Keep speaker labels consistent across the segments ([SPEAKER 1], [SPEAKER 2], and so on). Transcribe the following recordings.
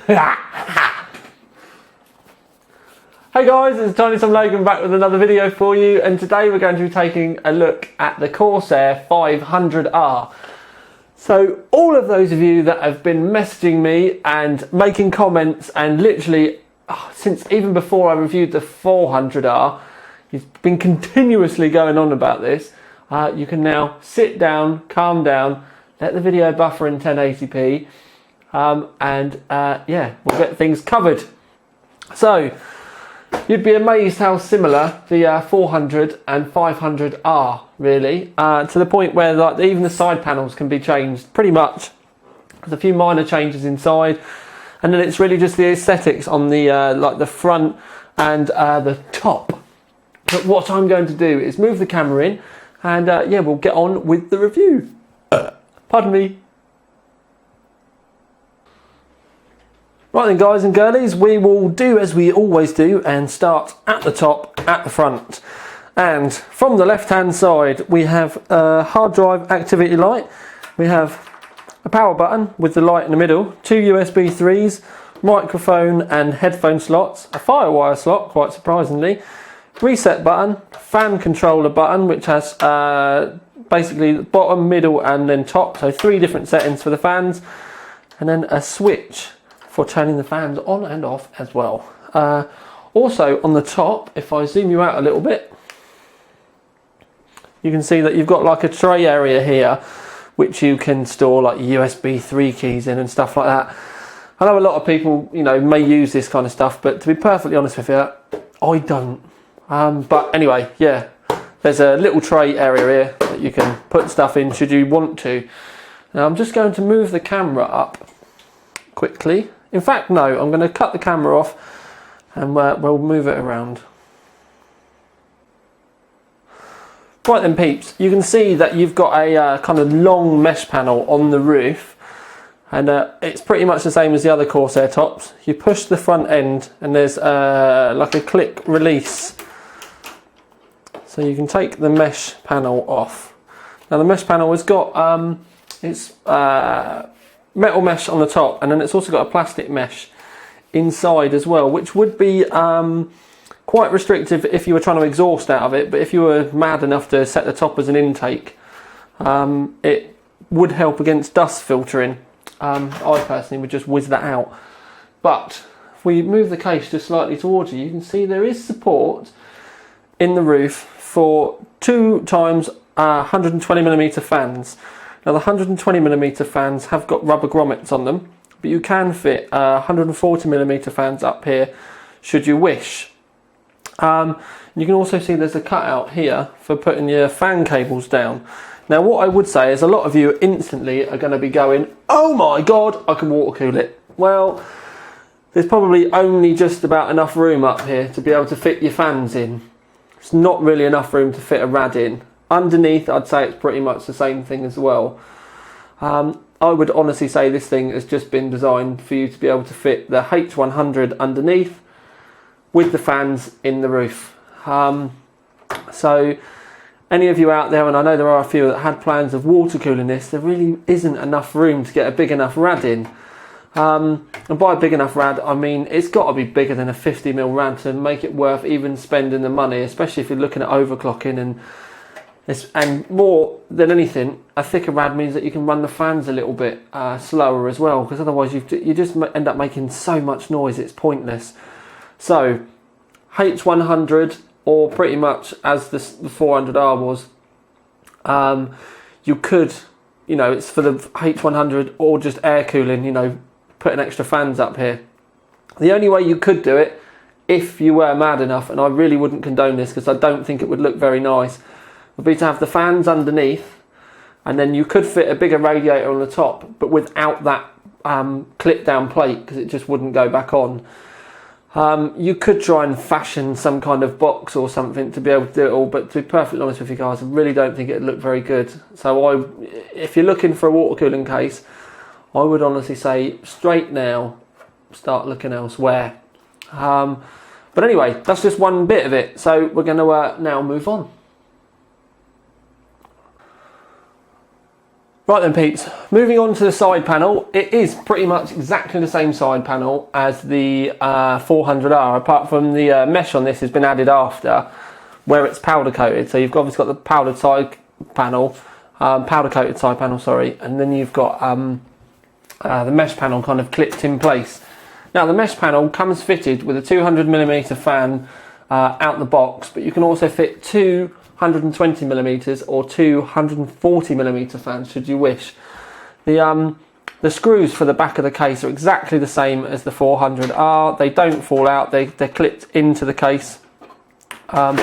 [SPEAKER 1] Hey guys, it's Tiny Tom Logan back with another video for you, and today we're going to be taking a look at the Corsair 500R. So all of those of you that have been messaging me and making comments, and literally since even before I reviewed the 400R, you've been continuously going on about this. You can now sit down, calm down, let the video buffer in 1080p, yeah, we'll get things covered. So you'd be amazed how similar the 400 and 500 are, really, to the point where like even the side panels can be changed pretty much. There's a few minor changes inside, and then it's really just the aesthetics on the like the front and the top. But what I'm going to do is move the camera in, and yeah, we'll get on with the review. Pardon me. Right then guys and girlies, we will do as we always do and start at the top, at the front. And from the left hand side we have a hard drive activity light, we have a power button with the light in the middle, two USB 3s, microphone and headphone slots, a firewire slot quite surprisingly, reset button, fan controller button which has basically the bottom, middle and then top, so 3 different settings for the fans, and then a switch for turning the fans on and off as well. Also on the top, if I zoom you out a little bit, you can see that you've got like a tray area here which you can store like USB 3 keys in and stuff like that. I know a lot of people, you know, may use this kind of stuff, but to be perfectly honest with you, I don't. But anyway, yeah, there's a little tray area here that you can put stuff in should you want to. Now I'm just going to move the camera up quickly. In fact, no, I'm going to cut the camera off and we'll move it around. Right then peeps, you can see that you've got a kind of long mesh panel on the roof, and it's pretty much the same as the other Corsair tops. You push the front end and there's like a click release. So you can take the mesh panel off. Now the mesh panel has got metal mesh on the top, and then it's also got a plastic mesh inside as well, which would be quite restrictive if you were trying to exhaust out of it, but if you were mad enough to set the top as an intake, it would help against dust filtering. I personally would just whiz that out. But if we move the case just slightly towards you, you can see there is support in the roof for 2 times 120mm fans. Now the 120mm fans have got rubber grommets on them, but you can fit 140mm fans up here should you wish. You can also see there's a cutout here for putting your fan cables down. Now what I would say is a lot of you instantly are going to be going, oh my god, I can water cool it. Well, there's probably only just about enough room up here to be able to fit your fans in. It's not really enough room to fit a rad in. Underneath, I'd say it's pretty much the same thing as well. I would honestly say this thing has just been designed for you to be able to fit the H100 underneath with the fans in the roof. So any of you out there, and I know there are a few that had plans of water cooling this, there really isn't enough room to get a big enough rad in. And by big enough rad, I mean it's got to be bigger than a 50mm rad to make it worth even spending the money, especially if you're looking at overclocking and more than anything, a thicker rad means that you can run the fans a little bit slower as well, because otherwise you just end up making so much noise it's pointless. So H100, or pretty much as the 400R was, you could, you know, it's for the H100 or just air cooling, you know, putting extra fans up here. The only way you could do it, if you were mad enough, and I really wouldn't condone this because I don't think it would look very nice, would be to have the fans underneath, and then you could fit a bigger radiator on the top, but without that clip down plate, because it just wouldn't go back on. You could try and fashion some kind of box or something to be able to do it all, but to be perfectly honest with you guys, I really don't think it'd look very good. So if you're looking for a water cooling case, I would honestly say straight now, start looking elsewhere. But anyway, that's just one bit of it, so we're going to now move on. Right then peeps, moving on to the side panel, it is pretty much exactly the same side panel as the 400R, apart from the mesh on this has been added after, where it's powder coated. So you've obviously got the powder side panel, powder coated side panel, sorry, and then you've got the mesh panel kind of clipped in place. Now the mesh panel comes fitted with a 200mm fan out the box, but you can also fit two 120mm or two 140mm fans should you wish. The screws for the back of the case are exactly the same as the 400R. They don't fall out, they're clipped into the case, and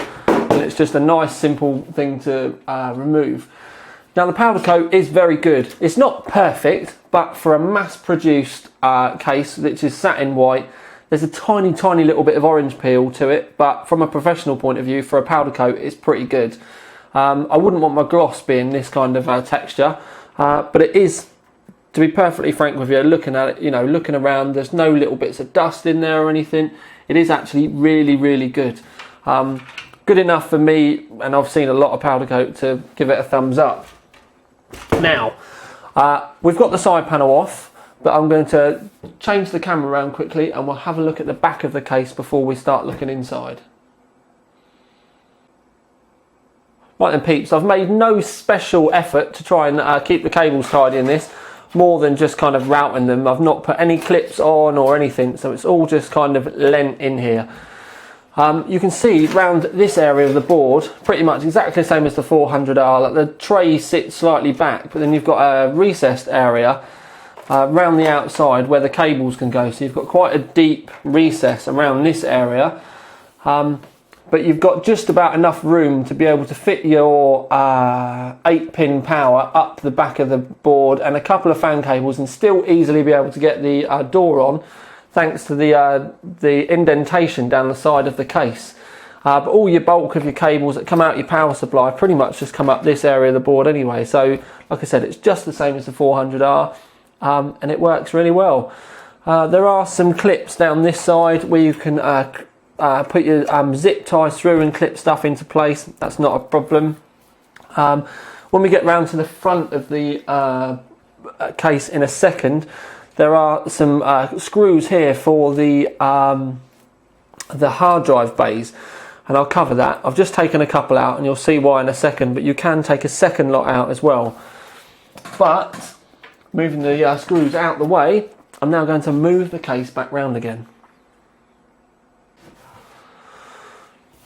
[SPEAKER 1] it's just a nice simple thing to remove. Now the powder coat is very good. It's not perfect, but for a mass produced case which is satin white, there's a tiny little bit of orange peel to it, but from a professional point of view, for a powder coat, it's pretty good. I wouldn't want my gloss being this kind of texture, but it is, to be perfectly frank with you, looking at it, looking around, there's no little bits of dust in there or anything. It is actually really good. Good enough for me, and I've seen a lot of powder coat to give it a thumbs up. Now, we've got the side panel off, but I'm going to change the camera around quickly and we'll have a look at the back of the case before we start looking inside. Right then peeps, I've made no special effort to try and keep the cables tidy in this, more than just kind of routing them. I've not put any clips on or anything, so it's all just kind of lent in here. You can see round this area of the board, pretty much exactly the same as the 400R, like the tray sits slightly back, but then you've got a recessed area around the outside where the cables can go, so you've got quite a deep recess around this area, but you've got just about enough room to be able to fit your 8-pin power up the back of the board and a couple of fan cables and still easily be able to get the door on, thanks to the indentation down the side of the case. But all your bulk of your cables that come out your power supply pretty much just come up this area of the board anyway, so like I said, it's just the same as the 400R. And it works really well. There are some clips down this side where you can put your zip ties through and clip stuff into place. That's not a problem. When we get round to the front of the case in a second, there are some screws here for the hard drive bays, and I'll cover that. I've just taken a couple out and you'll see why in a second, but you can take a second lot out as well. But moving the screws out the way, I'm now going to move the case back round again.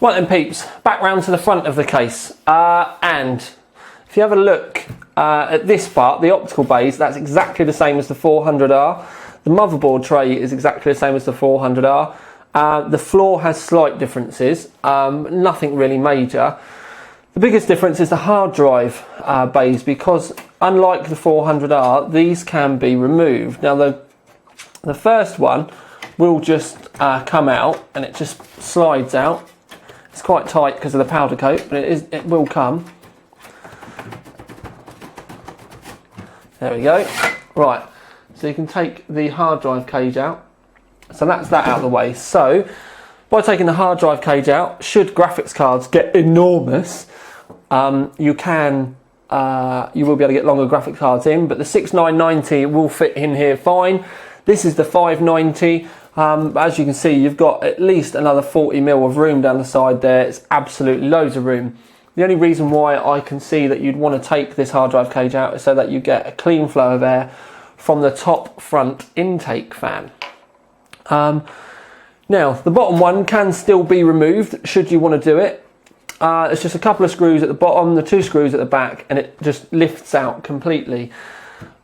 [SPEAKER 1] Right then peeps, back round to the front of the case, and if you have a look at this part, the optical bays, that's exactly the same as the 400R. The motherboard tray is exactly the same as the 400R. The floor has slight differences, nothing really major. The biggest difference is the hard drive bays, because unlike the 400R, these can be removed. Now the first one will just come out and it just slides out. It's quite tight because of the powder coat, but it will come. There we go. Right, so you can take the hard drive cage out. So that's that out of the way. So by taking the hard drive cage out, should graphics cards get enormous, you will be able to get longer graphics cards in, but the 6990 will fit in here fine. This is the 590. As you can see, you've got at least another 40mm of room down the side there. It's absolutely loads of room. The only reason why I can see that you'd want to take this hard drive cage out is so that you get a clean flow of air from the top front intake fan. Now, the bottom one can still be removed should you want to do it. It's just a couple of screws at the bottom, the 2 screws at the back, and it just lifts out completely.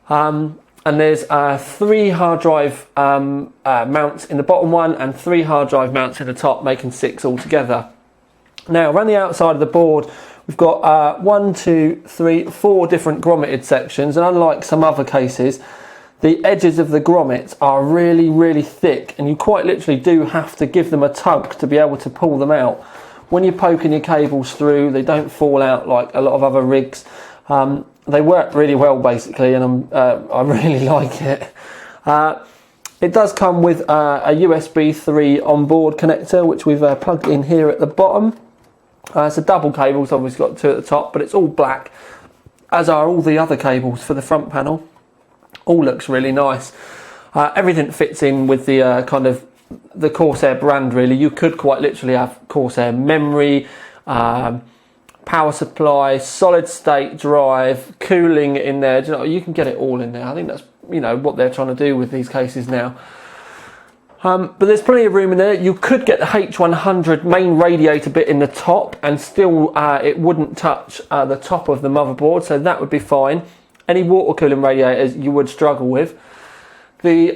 [SPEAKER 1] And there's 3 hard drive mounts in the bottom one and 3 hard drive mounts in the top, making 6 altogether. Now, around the outside of the board, we've got 1, 2, 3, 4 different grommeted sections, and unlike some other cases, the edges of the grommets are really thick, and you quite literally do have to give them a tug to be able to pull them out. When you're poking your cables through, they don't fall out like a lot of other rigs. They work really well basically, and I really like it. It does come with a USB 3 onboard connector, which we've plugged in here at the bottom. It's a double cable, so obviously got 2 at the top, but it's all black. as are all the other cables for the front panel. All looks really nice. Everything fits in with the kind of the Corsair brand really. You could quite literally have Corsair memory, power supply, solid state drive, cooling in there. You can get it all in there. I think that's what they're trying to do with these cases now. But there's plenty of room in there. You could get the H100 main radiator bit in the top and still it wouldn't touch the top of the motherboard, so that would be fine. Any water cooling radiators you would struggle with. The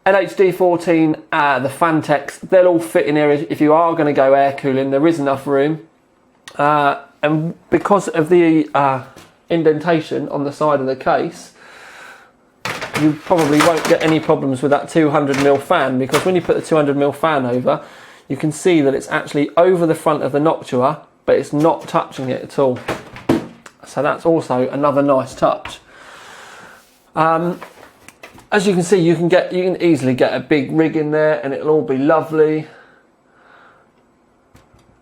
[SPEAKER 1] LHD14, the Fantex, they'll all fit in here if you are going to go air cooling. There is enough room. And because of the indentation on the side of the case, you probably won't get any problems with that 200mm fan, because when you put the 200mm fan over, you can see that it's actually over the front of the Noctua, but it's not touching it at all. So that's also another nice touch. As you can see, you can easily get a big rig in there and it'll all be lovely.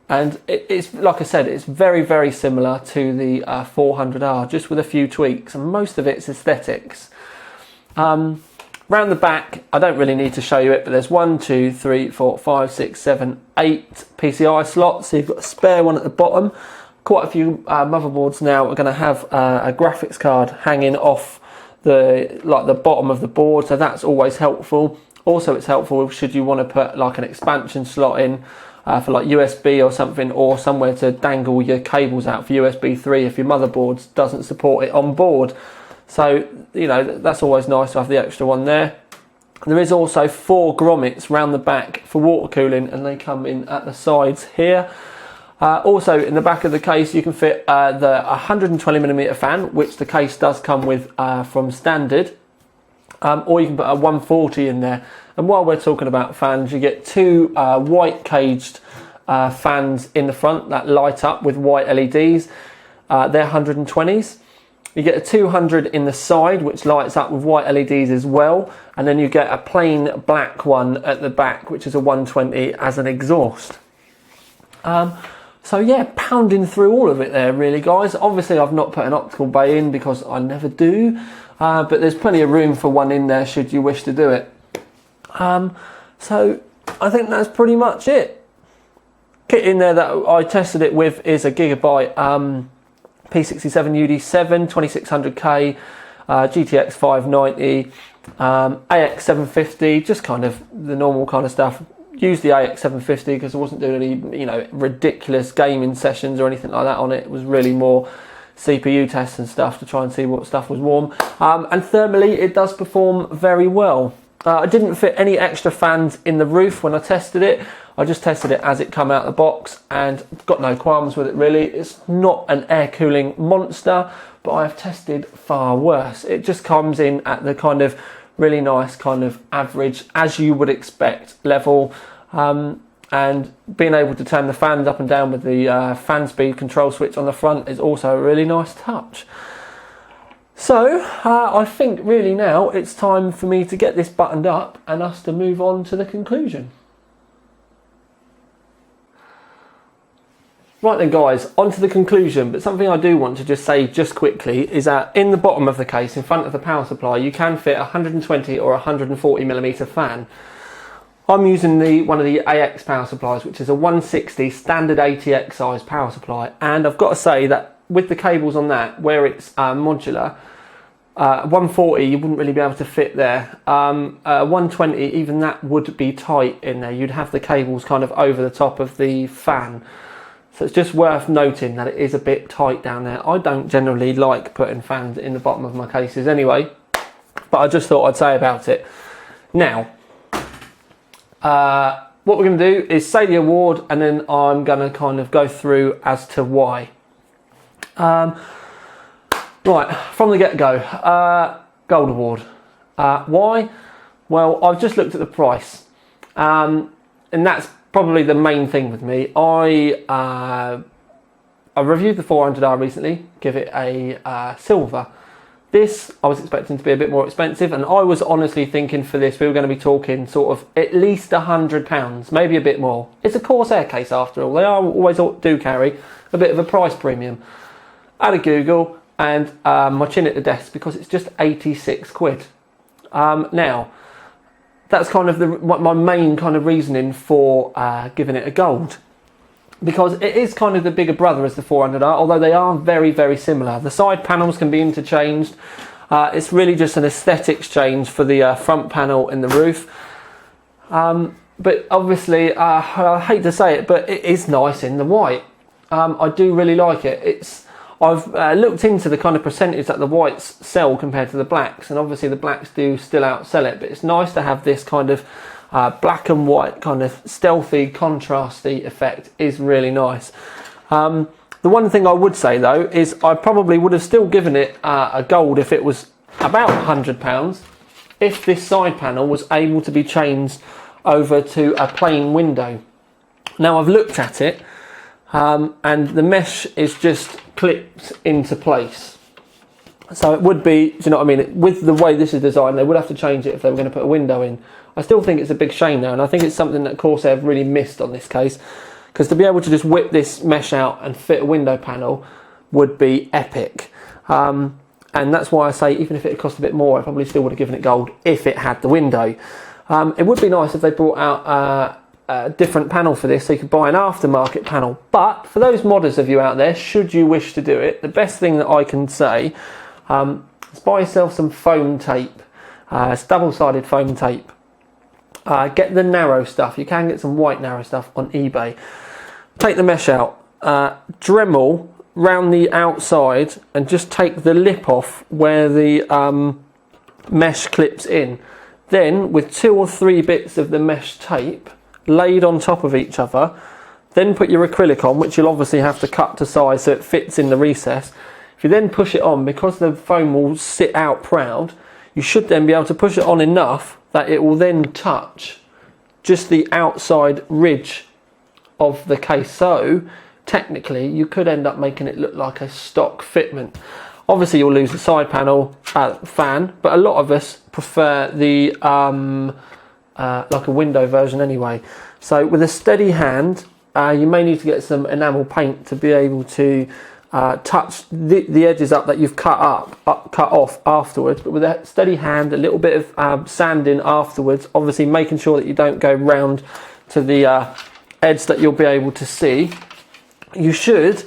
[SPEAKER 1] And it's like I said, it's very, very similar to the 400R, just with a few tweaks, and most of it's aesthetics. Round the back, I don't really need to show you it, but there's 1, 2, 3, 4, 5, 6, 7, 8 PCI slots. So you've got a spare one at the bottom. Quite a few motherboards now are going to have a graphics card hanging off the bottom of the board, so that's always helpful. Also, it's helpful should you want to put like an expansion slot in for like USB or something, or somewhere to dangle your cables out for USB 3 if your motherboard doesn't support it on board. So that's always nice to have the extra one there. There is also 4 grommets round the back for water cooling, and they come in at the sides here. Also in the back of the case you can fit the 120mm fan, which the case does come with from standard, or you can put a 140 in there. And while we're talking about fans, you get 2 white caged fans in the front that light up with white LEDs. They're 120s. You get a 200 in the side, which lights up with white LEDs as well, and then you get a plain black one at the back, which is a 120 as an exhaust. So yeah, pounding through all of it there really, guys. Obviously I've not put an optical bay in because I never do, but there's plenty of room for one in there should you wish to do it. So I think that's pretty much it. Kit in there that I tested it with is a Gigabyte P67 UD7 2600K, GTX 590, AX 750, just kind of the normal kind of stuff. Used the AX 750 because I wasn't doing any ridiculous gaming sessions or anything like that on it. It was really more CPU tests and stuff to try and see what stuff was warm. And thermally it does perform very well. I didn't fit any extra fans in the roof when I tested it. I just tested it as it come out of the box and got no qualms with it really. It's not an air cooling monster, but I've tested far worse. It just comes in at the kind of really nice kind of average, as you would expect, level. And being able to turn the fans up and down with the fan speed control switch on the front is also a really nice touch. So I think really now it's time for me to get this buttoned up and us to move on to the conclusion. Right then guys, on to the conclusion, but something I do want to just say just quickly is that in the bottom of the case, in front of the power supply, you can fit a 120 or 140mm fan. I'm using one of the AX power supplies, which is a 160 standard ATX size power supply, and I've got to say that with the cables on that, where it's modular, 140 you wouldn't really be able to fit there. 120, even that would be tight in there. You'd have the cables kind of over the top of the fan. So it's just worth noting that it is a bit tight down there. I don't generally like putting fans in the bottom of my cases anyway, but I just thought I'd say about it. Now, what we're going to do is say the award, and then I'm going to kind of go through as to why. Right, from the get-go, Gold Award. Why? Well, I've just looked at the price, and that's probably the main thing with me. I reviewed the 400R recently, give it a silver. This I was expecting to be a bit more expensive, and I was honestly thinking for this we were going to be talking sort of at least £100, maybe a bit more. It's a Corsair case after all. They always do carry a bit of a price premium. I had a Google, and my chin at the desk because it's just 86 quid. Now, that's kind of my main kind of reasoning for giving it a gold. Because it is kind of the bigger brother as the 400R, although they are very, very similar. The side panels can be interchanged. It's really just an aesthetics change for the front panel and the roof. But obviously, I hate to say it, but it is nice in the white. I do really like it. I've looked into the kind of percentage that the whites sell compared to the blacks, and obviously the blacks do still outsell it, but it's nice to have this kind of black and white kind of stealthy, contrasty effect is really nice. The one thing I would say though is I probably would have still given it a gold if it was about £100 if this side panel was able to be changed over to a plain window. Now I've looked at it and the mesh is just clipped into place. So it would be, do you know what I mean, with the way this is designed they would have to change it if they were going to put a window in. I still think it's a big shame now, and I think it's something that Corsair have really missed on this case, because to be able to just whip this mesh out and fit a window panel would be epic. And that's why I say even if it had cost a bit more, I probably still would have given it gold if it had the window. It would be nice if they brought out a different panel for this, so you could buy an aftermarket panel. But for those modders of you out there, should you wish to do it, the best thing that I can say is buy yourself some foam tape. It's double-sided foam tape. Get the narrow stuff. You can get some white narrow stuff on eBay. Take the mesh out, Dremel round the outside and just take the lip off where the mesh clips in. Then with 2 or 3 bits of the mesh tape laid on top of each other, then put your acrylic on, which you'll obviously have to cut to size so it fits in the recess. If you then push it on, because the foam will sit out proud, you should then be able to push it on enough that it will then touch just the outside ridge of the case. So technically you could end up making it look like a stock fitment. Obviously you'll lose the side panel fan, but a lot of us prefer the like a window version anyway. So with a steady hand, you may need to get some enamel paint to be able to touch the edges up that you've cut off afterwards, but with a steady hand, a little bit of sanding afterwards, obviously making sure that you don't go round to the edge that you'll be able to see. You should,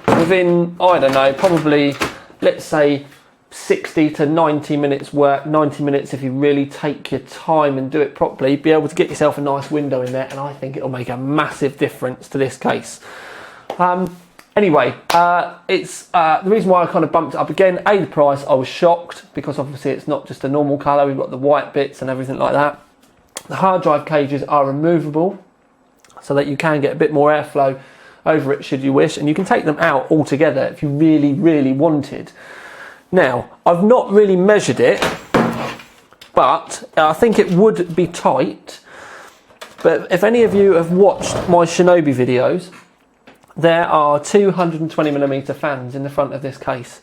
[SPEAKER 1] within, I don't know, probably let's say 60 to 90 minutes work, 90 minutes if you really take your time and do it properly, be able to get yourself a nice window in there, and I think it'll make a massive difference to this case. Anyway, it's the reason why I kind of bumped it up again. The price, I was shocked because obviously it's not just a normal colour, we've got the white bits and everything like that. The hard drive cages are removable so that you can get a bit more airflow over it should you wish, and you can take them out altogether if you really, really wanted. Now, I've not really measured it, but I think it would be tight. But if any of you have watched my Shinobi videos, there are 220mm fans in the front of this case.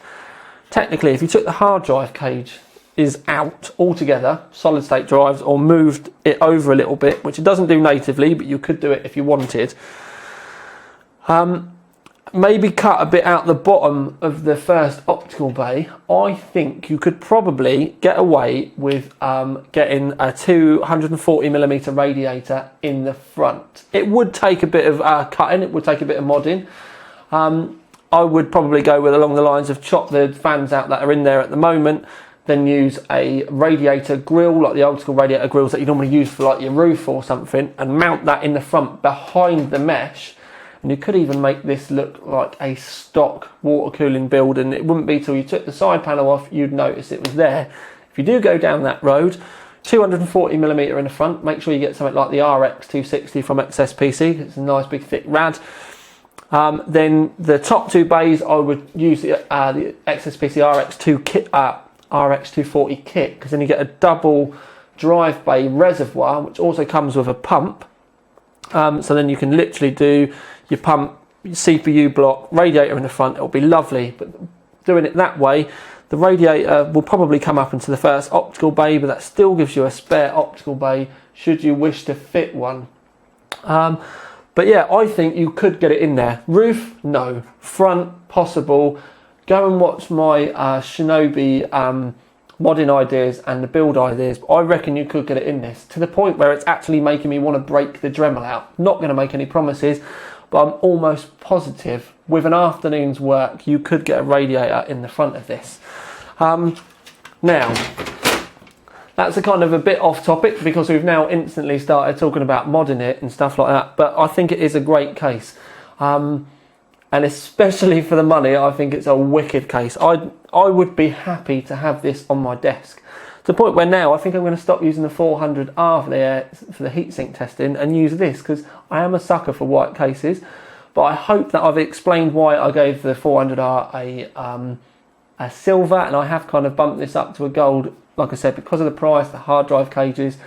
[SPEAKER 1] Technically, if you took the hard drive cage is out altogether, solid state drives, or moved it over a little bit, which it doesn't do natively, but you could do it if you wanted. Maybe cut a bit out the bottom of the first optical bay. I think you could probably get away with getting a 240mm radiator in the front. It would take a bit of cutting, it would take a bit of modding. I would probably go with along the lines of chop the fans out that are in there at the moment, then use a radiator grill, like the old school radiator grills that you normally use for like your roof or something, and mount that in the front behind the mesh. And you could even make this look like a stock water cooling build, and it wouldn't be till you took the side panel off you'd notice it was there. If you do go down that road, 240mm in the front, make sure you get something like the RX 260 from XSPC, it's a nice big thick rad. Then the top 2 bays I would use the XSPC RX 240 kit, because then you get a double drive bay reservoir which also comes with a pump. So then you can literally do your pump, your CPU block, radiator in the front, it'll be lovely. But doing it that way, the radiator will probably come up into the first optical bay, but that still gives you a spare optical bay should you wish to fit one. But yeah, I think you could get it in there. Roof, no. Front, possible. go and watch my Shinobi modding ideas and the build ideas. I reckon you could get it in this, to the point where it's actually making me want to break the Dremel out. Not going to make any promises, but I'm almost positive with an afternoon's work you could get a radiator in the front of this. Now, that's a kind of a bit off topic because we've now instantly started talking about modding it and stuff like that, but I think it is a great case. And especially for the money, I think it's a wicked case. I would be happy to have this on my desk. To the point where now I think I'm going to stop using the 400R for the heatsink testing and use this, because I am a sucker for white cases. But I hope that I've explained why I gave the 400R a silver, and I have kind of bumped this up to a gold, like I said, because of the price, the hard drive cages,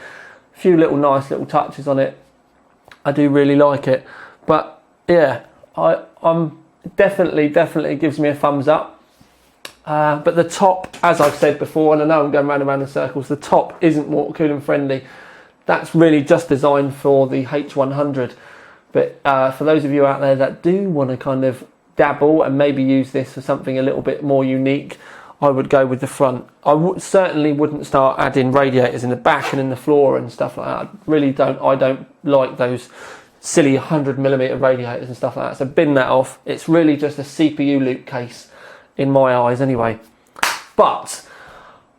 [SPEAKER 1] a few little nice little touches on it. I do really like it. But yeah, I'm definitely gives me a thumbs up. But the top, as I've said before, and I know I'm going round and round in circles, the top isn't water cooling friendly. That's really just designed for the H100. But for those of you out there that do want to kind of dabble and maybe use this for something a little bit more unique, I would go with the front. I certainly wouldn't start adding radiators in the back and in the floor and stuff like that. I don't like those silly 100mm radiators and stuff like that, so bin that off. It's really just a CPU loop case in my eyes anyway. But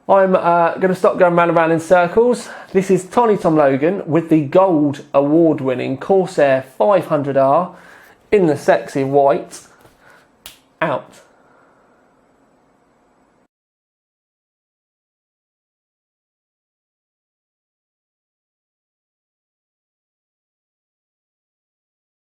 [SPEAKER 1] I'm going to stop going round and round in circles. This is Tiny Tom Logan with the gold award-winning Corsair 500R in the sexy white. Out.